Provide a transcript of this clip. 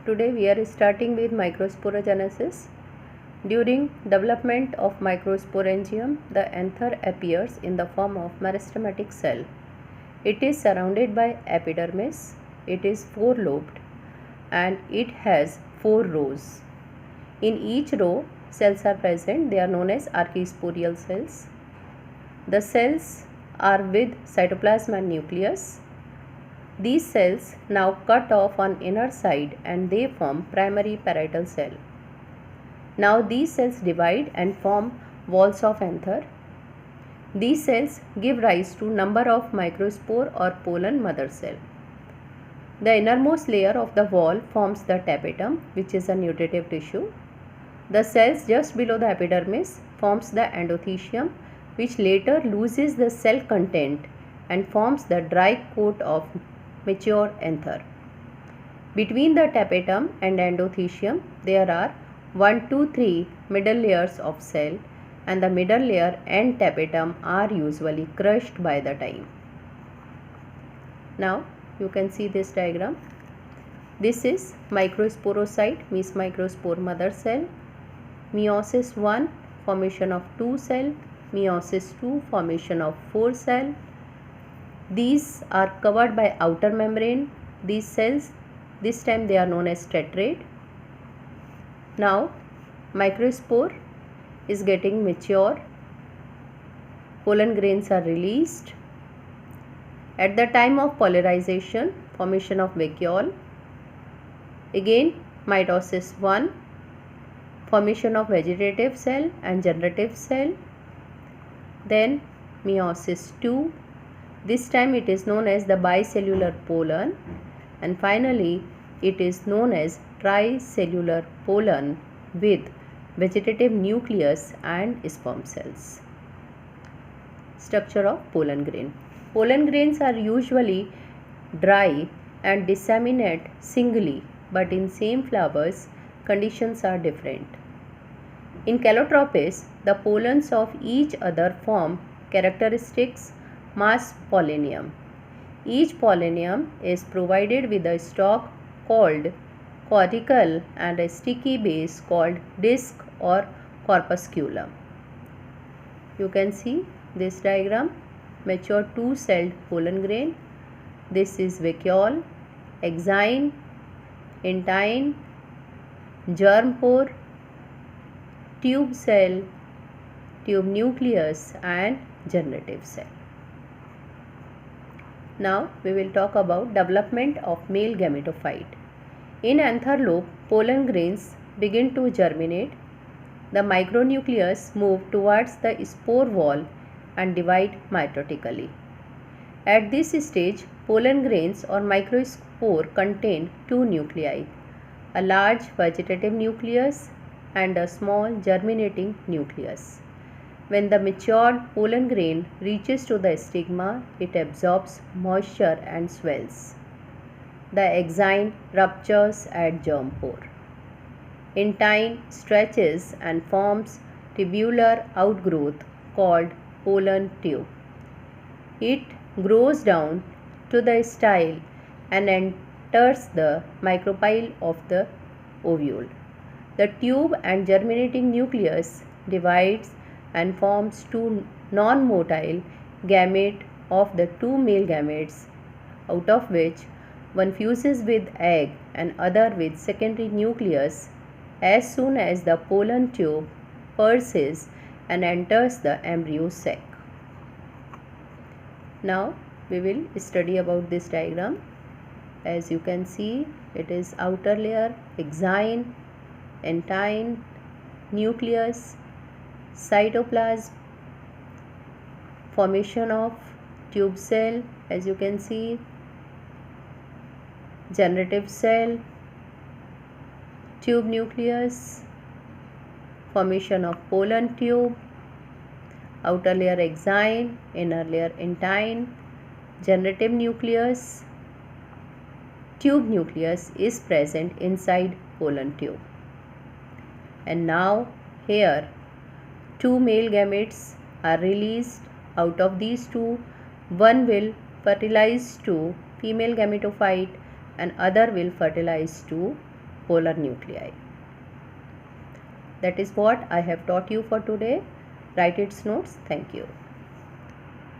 Today we are starting with microsporogenesis. During development of microsporangium, the anther appears in the form of meristematic cell. It is surrounded by epidermis. It is four-lobed and it has 4 rows. In each row, cells are present. They are known as archisporial cells. The cells are with cytoplasm and nucleus. These cells now cut off on inner side and they form primary parietal cell. Now these cells divide and form walls of anther. These cells give rise to number of microspore or pollen mother cell. The innermost layer of the wall forms the tapetum, which is a nutritive tissue. The cells just below the epidermis forms the endothecium, which later loses the cell content and forms the dry coat of mature anther. Between the tapetum and endothecium, there are 1, 2, 3 middle layers of cell, and the middle layer and tapetum are usually crushed by the time. Now you can see this diagram. This is microsporocyte, means microspore mother cell. Meiosis 1, formation of 2 cell. Meiosis 2, formation of 4 cell. These are covered by outer membrane. These cells, this time they are known as tetrad. Now microspore is getting mature. Pollen grains are released. At the time of polarization, formation of vacuole. Again mitosis 1, formation of vegetative cell and generative cell. Then meiosis 2. This time it is known as the bicellular pollen, and finally it is known as tricellular pollen with vegetative nucleus and sperm cells. Structure of pollen grain. Pollen grains are usually dry and disseminate singly, but in same flowers conditions are different. In Calotropis, the pollens of each other form characteristics mass pollenium. Each pollenium is provided with a stalk called cortical and a sticky base called disc or corpusculum. You can see this diagram, mature 2-celled pollen grain. This is vacuole, exine, intine, germ pore, tube cell, tube nucleus and generative cell. Now we will talk about development of male gametophyte. In anther lobe, pollen grains begin to germinate. The micronucleus move towards the spore wall and divide mitotically. At this stage, pollen grains or microspore contain 2 nuclei, a large vegetative nucleus and a small germinating nucleus. When the matured pollen grain reaches to the stigma, it absorbs moisture and swells. The exine ruptures at germ pore. Intine stretches and forms tubular outgrowth called pollen tube. It grows down to the style and enters the micropyle of the ovule. The tube and germinating nucleus divides and forms 2 non-motile gamete of the 2 male gametes, out of which one fuses with egg and other with secondary nucleus as soon as the pollen tube pulses and enters the embryo sac. Now we will study about this diagram. As you can see, it is outer layer, exine, intine, nucleus, cytoplasm, formation of tube cell, as you can see, generative cell, tube nucleus, formation of pollen tube, outer layer exine, inner layer intine, generative nucleus, tube nucleus is present inside pollen tube. And now here 2 male gametes are released. Out of these 2, one will fertilize to female gametophyte and other will fertilize to polar nuclei. That is what I have taught you for today. Write its notes. Thank you.